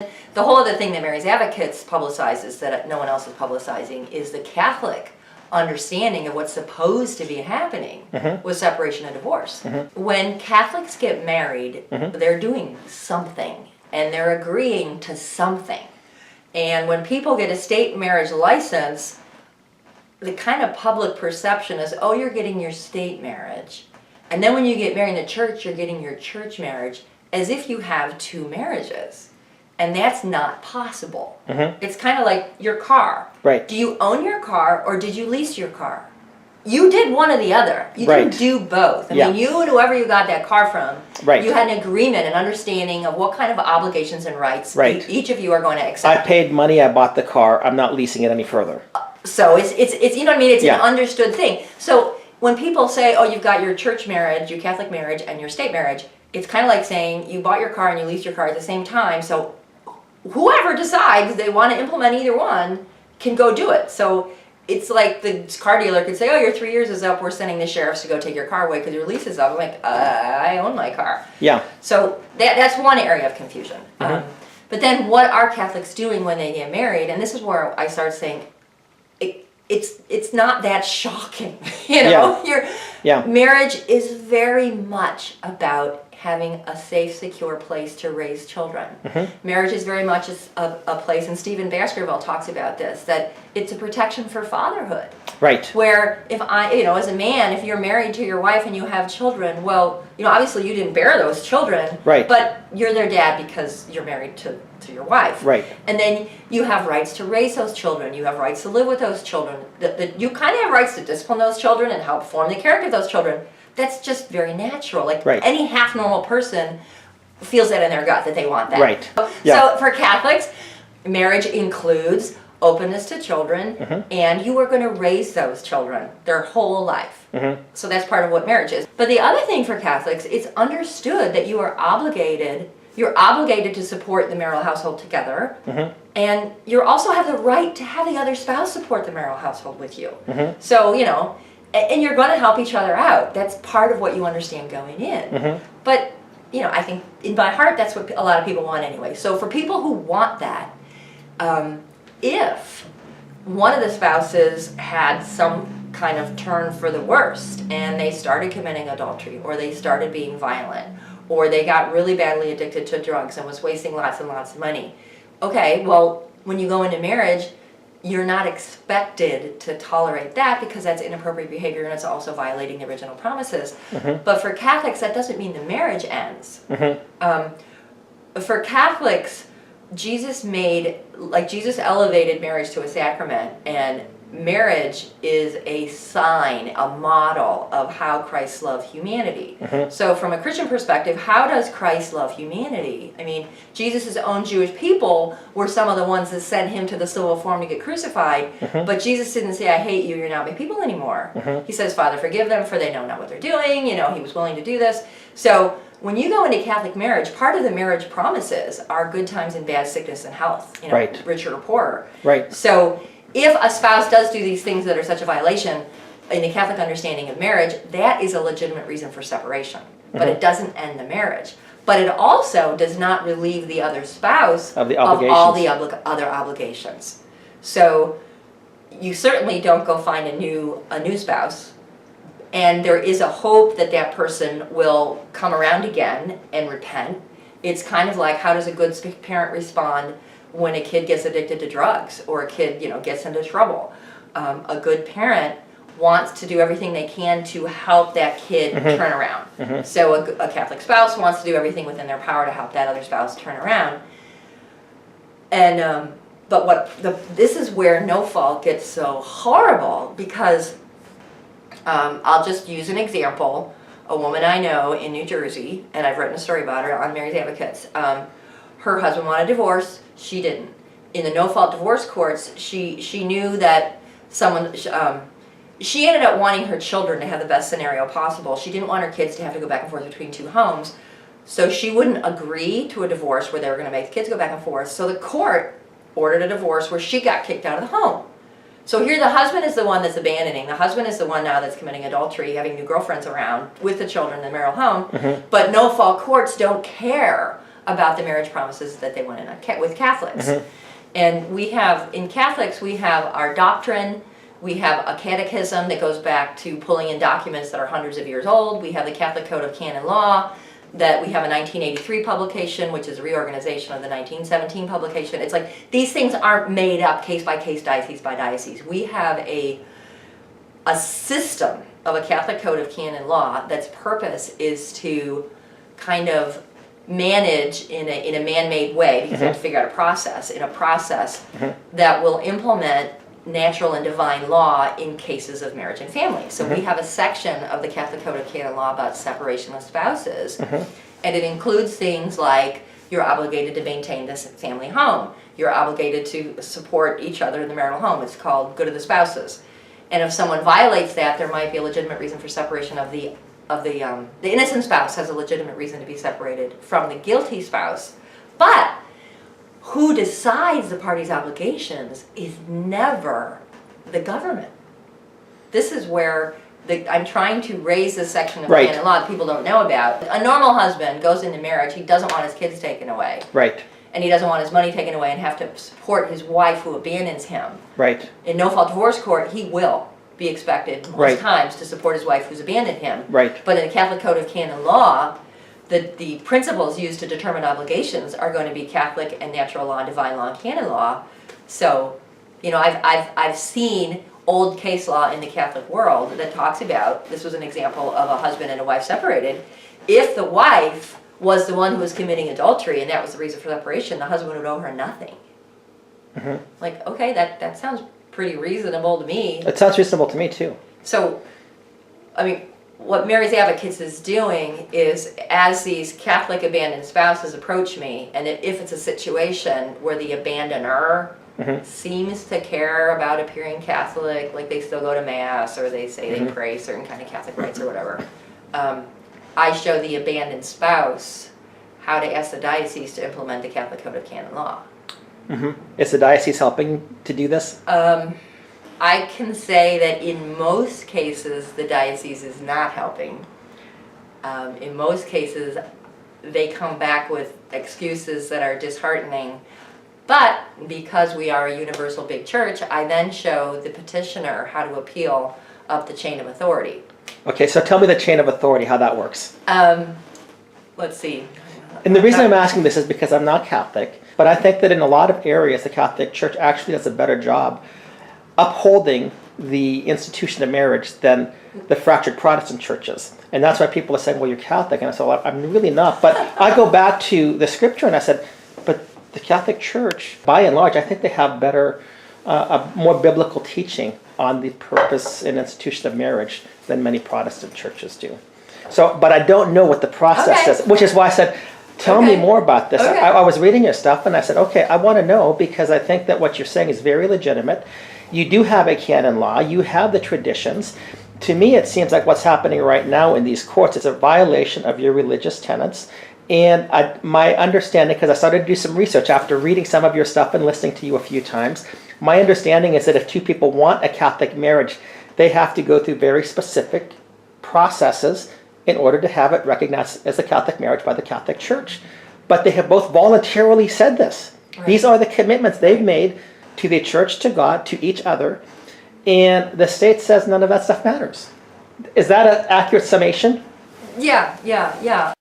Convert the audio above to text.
The whole other thing that Mary's Advocates publicizes that no one else is publicizing is the Catholic understanding of what's supposed to be happening with separation and divorce. When Catholics get married, they're doing something, and they're agreeing to something. And when people get a state marriage license, the kind of public perception is, oh, you're getting your state marriage. And then when you get married in the church, you're getting your church marriage, as if you have two marriages. And that's not possible. It's kind of like your car. Right. Do you own your car or did you lease your car? You did one or the other. You Right. didn't do both. I mean, you and whoever you got that car from, you had an agreement, an understanding of what kind of obligations and rights each of you are going to accept. I paid money, I bought the car, I'm not leasing it any further. So it's you know what I mean? It's an understood thing. So when people say, oh, you've got your church marriage, your Catholic marriage, and your state marriage, it's kind of like saying you bought your car and you leased your car at the same time, so whoever decides they want to implement either one can go do it. So it's like the car dealer could say, oh, your 3 years is up, we're sending the sheriffs to go take your car away because your lease is up. I'm like, I own my car. Yeah. So that's one area of confusion. But then what are Catholics doing when they get married? And this is where I start saying, it's not that shocking. You know, marriage is very much about having a safe, secure place to raise children. Marriage is very much a place, and Stephen Baskerville talks about this, that it's a protection for fatherhood. Right. Where if as a man, if you're married to your wife and you have children, well, obviously you didn't bear those children, but you're their dad because you're married to your wife. Right. And then you have rights to raise those children. You have rights to live with those children. You kind of have rights to discipline those children and help form the character of those children. That's just very natural. Like any half normal person feels that in their gut that they want that. Right. So for Catholics, marriage includes openness to children, and you are going to raise those children their whole life. So that's part of what marriage is. But the other thing for Catholics, it's understood that you are obligated. You're obligated to support the marital household together, and you also have the right to have the other spouse support the marital household with you. So, and you're going to help each other out. That's part of what you understand going in. But, I think in my heart, that's what a lot of people want anyway. So for people who want that, if one of the spouses had some kind of turn for the worst and they started committing adultery, or they started being violent, or they got really badly addicted to drugs and was wasting lots and lots of money, okay, well, when you go into marriage, you're not expected to tolerate that because that's inappropriate behavior and it's also violating the original promises. But for Catholics, that doesn't mean the marriage ends. For Catholics, Jesus elevated marriage to a sacrament, and marriage is a sign, a model of how Christ loved humanity. So from a Christian perspective, how does Christ love humanity? I mean, Jesus' own Jewish people were some of the ones that sent him to the civil forum to get crucified, but Jesus didn't say, I hate you, you're not my people anymore. He says, Father, forgive them, for they know not what they're doing. He was willing to do this. So when you go into Catholic marriage, part of the marriage promises are good times and bad, sickness and health, richer or poorer. So if a spouse does do these things that are such a violation, in the Catholic understanding of marriage, that is a legitimate reason for separation. But it doesn't end the marriage. But it also does not relieve the other spouse of all the other obligations. So you certainly don't go find a new spouse, and there is a hope that that person will come around again and repent. It's kind of like, how does a good parent respond when a kid gets addicted to drugs, or a kid, gets into trouble? A good parent wants to do everything they can to help that kid turn around. So a Catholic spouse wants to do everything within their power to help that other spouse turn around. And but this is where no fault gets so horrible, because I'll just use an example. A woman I know in New Jersey, and I've written a story about her on Mary's Advocates. Her husband wanted a divorce. She didn't. In the no-fault divorce courts, she knew that someone. She ended up wanting her children to have the best scenario possible. She didn't want her kids to have to go back and forth between two homes, so she wouldn't agree to a divorce where they were going to make the kids go back and forth. So the court ordered a divorce where she got kicked out of the home. So here the husband is the one that's abandoning. The husband is the one now that's committing adultery, having new girlfriends around with the children in the marital home. But no-fault courts don't care about the marriage promises that they went in on with Catholics. And we have, in Catholics, we have our doctrine, we have a catechism that goes back to pulling in documents that are hundreds of years old. We have the Catholic Code of Canon Law, that we have a 1983 publication, which is a reorganization of the 1917 publication. It's like, these things aren't made up case by case, diocese by diocese. We have a system of a Catholic Code of Canon Law that's purpose is to kind of manage in a man-made way, because you have to figure out a process, that will implement natural and divine law in cases of marriage and family. So we have a section of the Catholic Code of Canon Law about separation of spouses, and it includes things like you're obligated to maintain this family home, you're obligated to support each other in the marital home. It's called good of the spouses. And if someone violates that, there might be a legitimate reason for separation of the innocent spouse has a legitimate reason to be separated from the guilty spouse. But who decides the party's obligations is never the government. This is where I'm trying to raise this section of canon law that people don't know about. A normal husband goes into marriage, he doesn't want his kids taken away. Right. And he doesn't want his money taken away and have to support his wife who abandons him. Right. In no-fault divorce court, he will be expected most times to support his wife who's abandoned him. Right. But in the Catholic Code of Canon Law, the principles used to determine obligations are going to be Catholic and natural law and divine law and canon law. So, you know, I've seen old case law in the Catholic world that talks about, this was an example of a husband and a wife separated. If the wife was the one who was committing adultery and that was the reason for separation, the husband would owe her nothing. Like, okay, that sounds pretty reasonable to me. It sounds reasonable to me too. So, I mean, what Mary's Advocates is doing is, as these Catholic abandoned spouses approach me, and if it's a situation where the abandoner seems to care about appearing Catholic, like they still go to Mass or they say they pray certain kind of Catholic rites or whatever, I show the abandoned spouse how to ask the diocese to implement the Catholic Code of Canon Law. Is the diocese helping to do this? I can say that in most cases, the diocese is not helping. In most cases, they come back with excuses that are disheartening. But because we are a universal big church, I then show the petitioner how to appeal up the chain of authority. Okay, so tell me the chain of authority, how that works. Let's see. And the reason I'm asking this is because I'm not Catholic, but I think that in a lot of areas, the Catholic Church actually does a better job upholding the institution of marriage than the fractured Protestant churches. And that's why people are saying, well, you're Catholic. And I said, well, I'm really not. But I go back to the scripture and I said, but the Catholic Church, by and large, I think they have better, a more biblical teaching on the purpose and institution of marriage than many Protestant churches do. So, but I don't know what the process is, which is why I said, tell me more about this. I was reading your stuff and I said, okay, I want to know, because I think that what you're saying is very legitimate. You do have a canon law, you have the traditions. To me, it seems like what's happening right now in these courts is a violation of your religious tenets. And my understanding, because I started to do some research after reading some of your stuff and listening to you a few times, my understanding is that if two people want a Catholic marriage, they have to go through very specific processes in order to have it recognized as a Catholic marriage by the Catholic Church. But they have both voluntarily said this. Right. These are the commitments they've made to the church, to God, to each other, and the state says none of that stuff matters. Is that an accurate summation? Yeah.